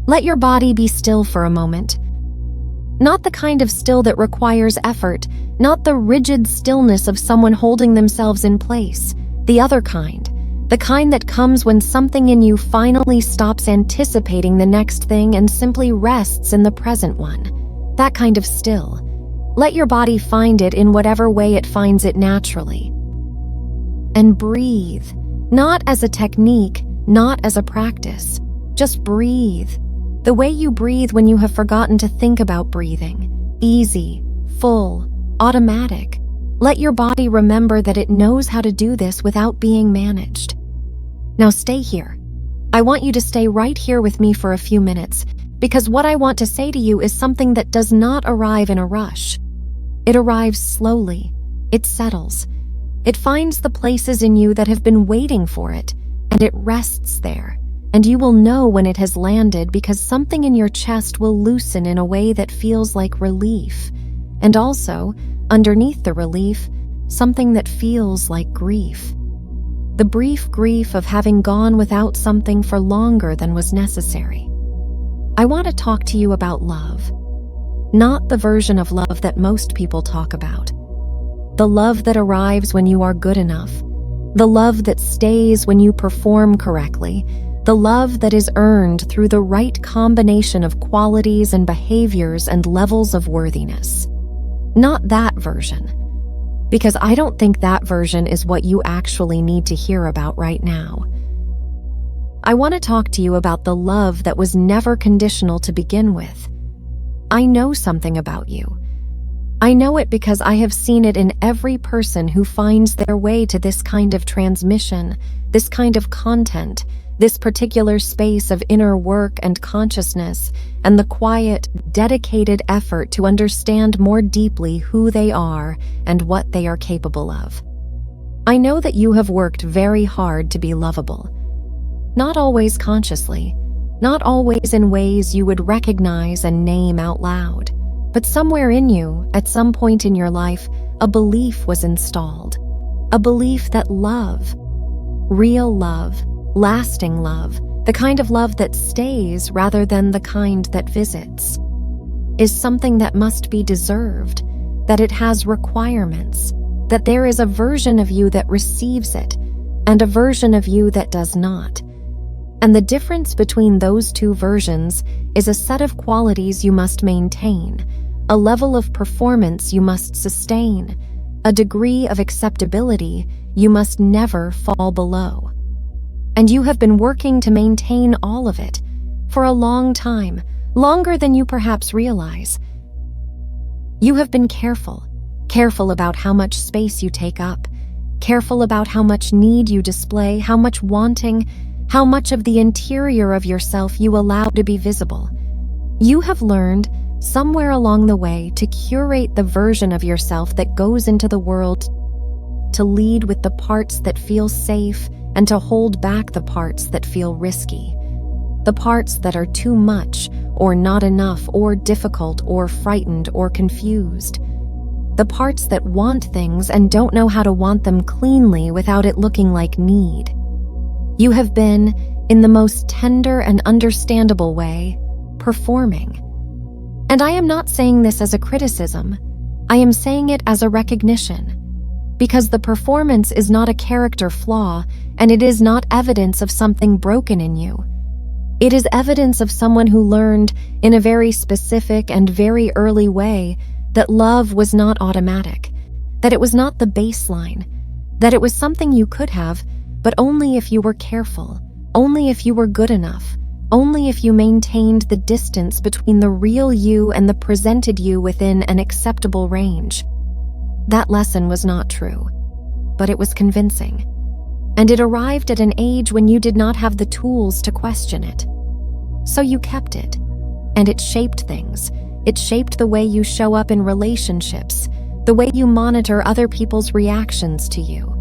Let your body be still for a moment. Not the kind of still that requires effort, not the rigid stillness of someone holding themselves in place. The other kind. The kind that comes when something in you finally stops anticipating the next thing and simply rests in the present one. That kind of still. Let your body find it in whatever way it finds it naturally. And breathe. Not as a technique, not as a practice. Just breathe. The way you breathe when you have forgotten to think about breathing. Easy, full, automatic. Let your body remember that it knows how to do this without being managed. Now stay here. I want you to stay right here with me for a few minutes, because what I want to say to you is something that does not arrive in a rush. It arrives slowly. It settles. It finds the places in you that have been waiting for it, and it rests there. And you will know when it has landed because something in your chest will loosen in a way that feels like relief. And also, underneath the relief, something that feels like grief. The brief grief of having gone without something for longer than was necessary. I want to talk to you about love. Not the version of love that most people talk about. The love that arrives when you are good enough. The love that stays when you perform correctly. The love that is earned through the right combination of qualities and behaviors and levels of worthiness. Not that version. Because I don't think that version is what you actually need to hear about right now. I want to talk to you about the love that was never conditional to begin with. I know something about you. I know it because I have seen it in every person who finds their way to this kind of transmission, this kind of content, this particular space of inner work and consciousness, and the quiet, dedicated effort to understand more deeply who they are and what they are capable of. I know that you have worked very hard to be lovable. Not always consciously, not always in ways you would recognize and name out loud, but somewhere in you, at some point in your life, a belief was installed. A belief that love, real love, lasting love, the kind of love that stays rather than the kind that visits, is something that must be deserved, that it has requirements, that there is a version of you that receives it, and a version of you that does not. And the difference between those two versions is a set of qualities you must maintain, a level of performance you must sustain, a degree of acceptability you must never fall below. And you have been working to maintain all of it for a long time, longer than you perhaps realize. You have been careful about how much space you take up, careful about how much need you display, how much wanting, how much of the interior of yourself you allow to be visible. You have learned, somewhere along the way, to curate the version of yourself that goes into the world, to lead with the parts that feel safe, and to hold back the parts that feel risky. The parts that are too much, or not enough, or difficult, or frightened, or confused. The parts that want things and don't know how to want them cleanly without it looking like need. You have been, in the most tender and understandable way, performing. And I am not saying this as a criticism. I am saying it as a recognition. Because the performance is not a character flaw, and it is not evidence of something broken in you. It is evidence of someone who learned, in a very specific and very early way, that love was not automatic, that it was not the baseline, that it was something you could have, but only if you were careful, only if you were good enough, only if you maintained the distance between the real you and the presented you within an acceptable range. That lesson was not true, but it was convincing. And it arrived at an age when you did not have the tools to question it. So you kept it, and it shaped things. It shaped the way you show up in relationships, the way you monitor other people's reactions to you.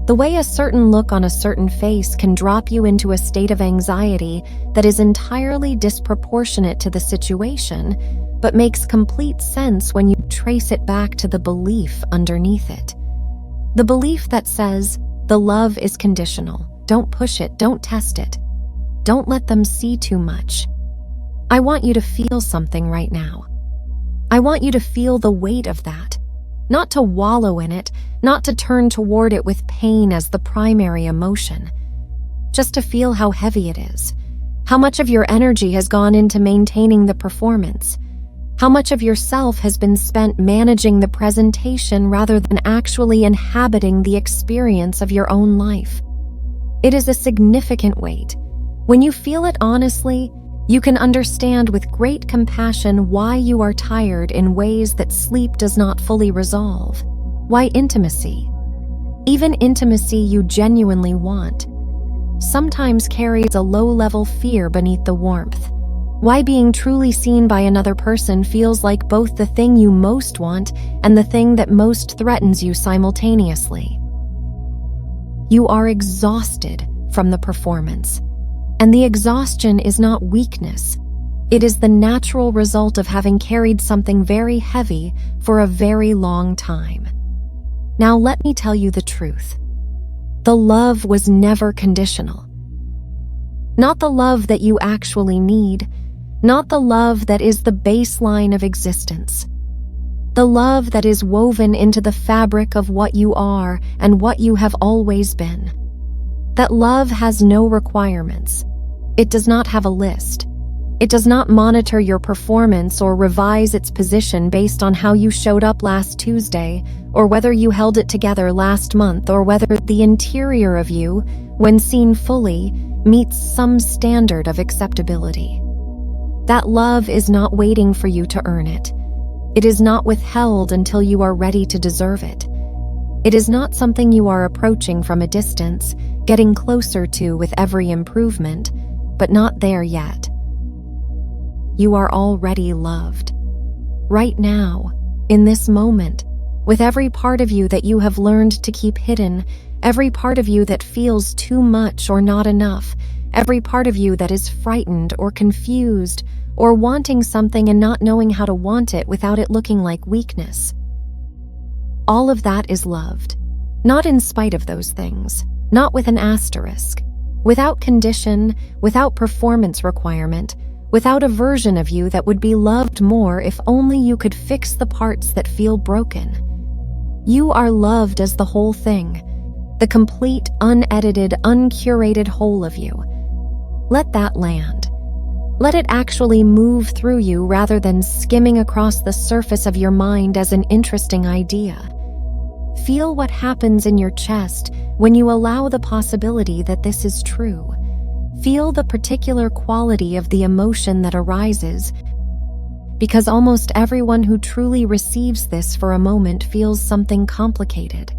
The way a certain look on a certain face can drop you into a state of anxiety that is entirely disproportionate to the situation, but makes complete sense when you trace it back to the belief underneath it. The belief that says, the love is conditional. Don't push it, don't test it. Don't let them see too much. I want you to feel something right now. I want you to feel the weight of that, not to wallow in it, not to turn toward it with pain as the primary emotion, just to feel how heavy it is, how much of your energy has gone into maintaining the performance, how much of yourself has been spent managing the presentation rather than actually inhabiting the experience of your own life. It is a significant weight. When you feel it honestly, you can understand with great compassion why you are tired in ways that sleep does not fully resolve. Why intimacy, even intimacy you genuinely want, sometimes carries a low-level fear beneath the warmth. Why being truly seen by another person feels like both the thing you most want and the thing that most threatens you simultaneously. You are exhausted from the performance, and the exhaustion is not weakness. It is the natural result of having carried something very heavy for a very long time. Now let me tell you the truth. The love was never conditional. Not the love that you actually need, not the love that is the baseline of existence. The love that is woven into the fabric of what you are and what you have always been. That love has no requirements. It does not have a list. It does not monitor your performance or revise its position based on how you showed up last Tuesday, or whether you held it together last month, or whether the interior of you, when seen fully, meets some standard of acceptability. That love is not waiting for you to earn it. It is not withheld until you are ready to deserve it. It is not something you are approaching from a distance, getting closer to with every improvement, but not there yet. You are already loved. Right now, in this moment, with every part of you that you have learned to keep hidden, every part of you that feels too much or not enough, every part of you that is frightened or confused or wanting something and not knowing how to want it without it looking like weakness. All of that is loved, not in spite of those things, not with an asterisk, without condition, without performance requirement, without a version of you that would be loved more if only you could fix the parts that feel broken. You are loved as the whole thing, the complete, unedited, uncurated whole of you. Let that land. Let it actually move through you rather than skimming across the surface of your mind as an interesting idea. Feel what happens in your chest when you allow the possibility that this is true. Feel the particular quality of the emotion that arises, because almost everyone who truly receives this for a moment feels something complicated.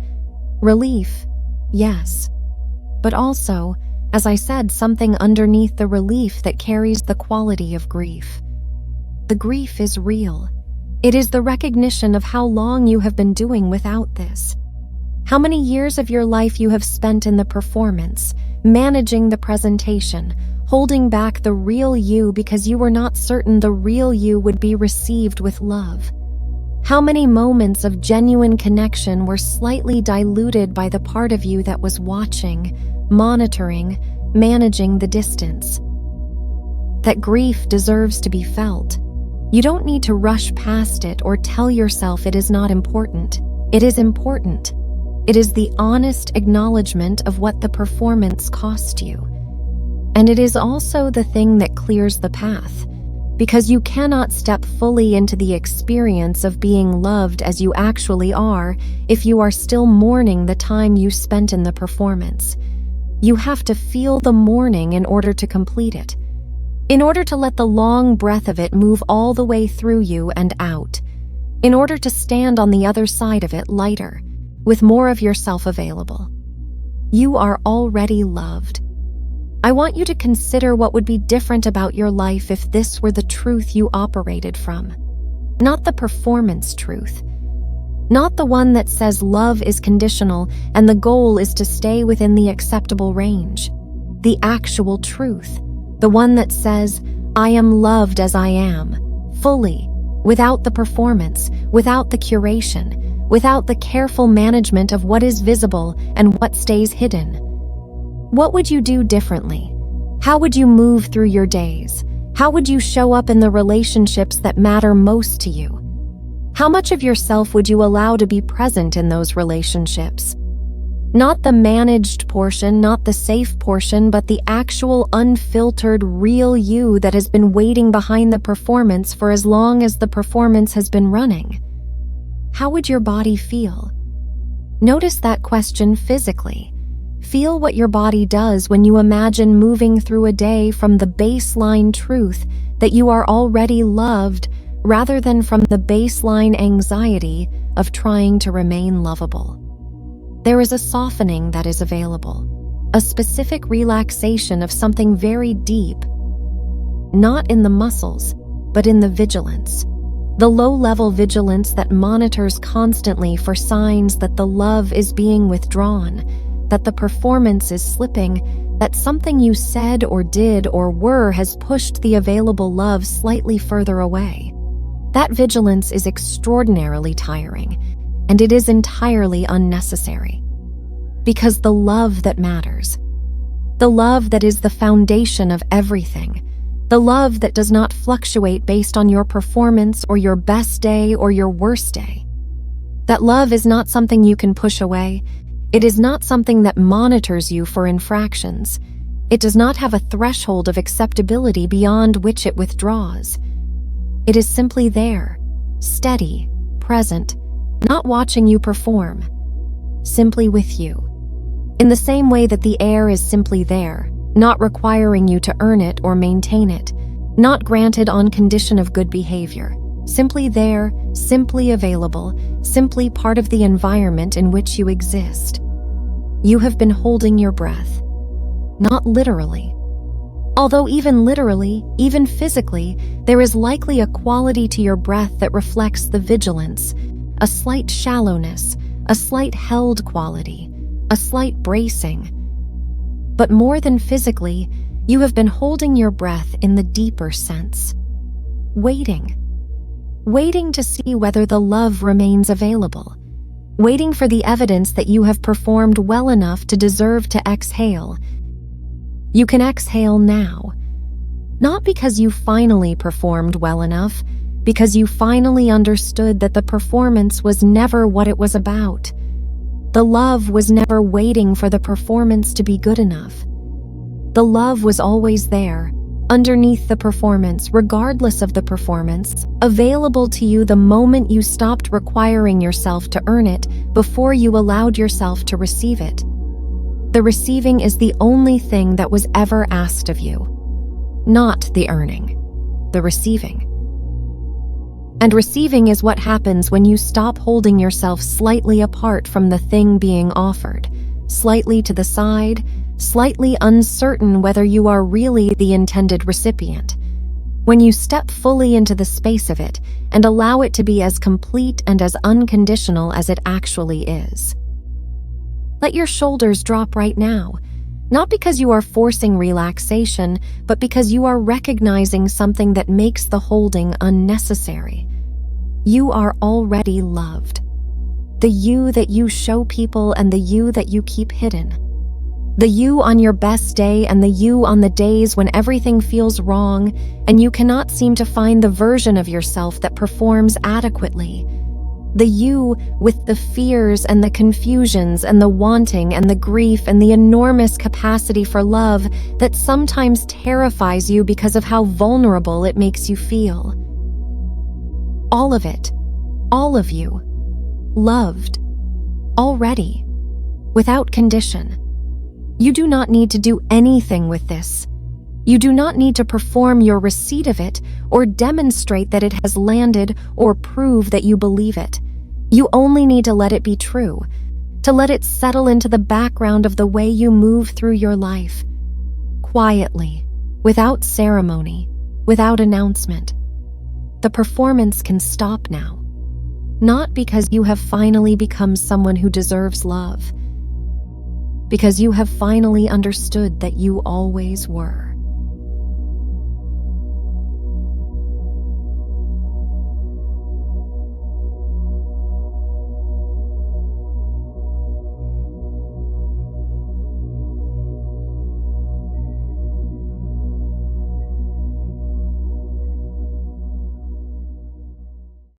Relief, yes, but also, as I said, something underneath the relief that carries the quality of grief. The grief is real. It is the recognition of how long you have been doing without this. How many years of your life you have spent in the performance, managing the presentation, holding back the real you because you were not certain the real you would be received with love. How many moments of genuine connection were slightly diluted by the part of you that was watching, monitoring, managing the distance. That grief deserves to be felt. You don't need to rush past it or tell yourself it is not important. It is important. It is the honest acknowledgement of what the performance cost you. And it is also the thing that clears the path, because you cannot step fully into the experience of being loved as you actually are if you are still mourning the time you spent in the performance. You have to feel the mourning in order to complete it, in order to let the long breath of it move all the way through you and out, in order to stand on the other side of it lighter, with more of yourself available. You are already loved. I want you to consider what would be different about your life if this were the truth you operated from. Not the performance truth. Not the one that says love is conditional and the goal is to stay within the acceptable range. The actual truth. The one that says, I am loved as I am, fully, without the performance, without the curation, without the careful management of what is visible and what stays hidden. What would you do differently? How would you move through your days? How would you show up in the relationships that matter most to you? How much of yourself would you allow to be present in those relationships? Not the managed portion, not the safe portion, but the actual unfiltered, real you that has been waiting behind the performance for as long as the performance has been running. How would your body feel? Notice that question physically. Feel what your body does when you imagine moving through a day from the baseline truth that you are already loved rather than from the baseline anxiety of trying to remain lovable. There is a softening that is available, a specific relaxation of something very deep, not in the muscles, but in the vigilance. The low-level vigilance that monitors constantly for signs that the love is being withdrawn, that the performance is slipping, that something you said or did or were has pushed the available love slightly further away. That vigilance is extraordinarily tiring, and it is entirely unnecessary. Because the love that matters, the love that is the foundation of everything, the love that does not fluctuate based on your performance or your best day or your worst day. That love is not something you can push away. It is not something that monitors you for infractions. It does not have a threshold of acceptability beyond which it withdraws. It is simply there, steady, present, not watching you perform, simply with you. In the same way that the air is simply there, not requiring you to earn it or maintain it, not granted on condition of good behavior, simply there, simply available, simply part of the environment in which you exist. You have been holding your breath, not literally. Although even literally, even physically, there is likely a quality to your breath that reflects the vigilance, a slight shallowness, a slight held quality, a slight bracing. But more than physically, you have been holding your breath in the deeper sense. Waiting to see whether the love remains available. Waiting for the evidence that you have performed well enough to deserve to exhale. You can exhale now. Not because you finally performed well enough, because you finally understood that the performance was never what it was about. The love was never waiting for the performance to be good enough. The love was always there, underneath the performance, regardless of the performance, available to you the moment you stopped requiring yourself to earn it before you allowed yourself to receive it. The receiving is the only thing that was ever asked of you. Not the earning, the receiving. And receiving is what happens when you stop holding yourself slightly apart from the thing being offered, slightly to the side, slightly uncertain whether you are really the intended recipient. When you step fully into the space of it and allow it to be as complete and as unconditional as it actually is. Let your shoulders drop right now, not because you are forcing relaxation, but because you are recognizing something that makes the holding unnecessary. You are already loved. The you that you show people and the you that you keep hidden. The you on your best day and the you on the days when everything feels wrong and you cannot seem to find the version of yourself that performs adequately. The you with the fears and the confusions and the wanting and the grief and the enormous capacity for love that sometimes terrifies you because of how vulnerable it makes you feel. All of it, all of you, loved, already, without condition. You do not need to do anything with this. You do not need to perform your receipt of it or demonstrate that it has landed or prove that you believe it. You only need to let it be true, to let it settle into the background of the way you move through your life, quietly, without ceremony, without announcement. The performance can stop now, not because you have finally become someone who deserves love, because you have finally understood that you always were.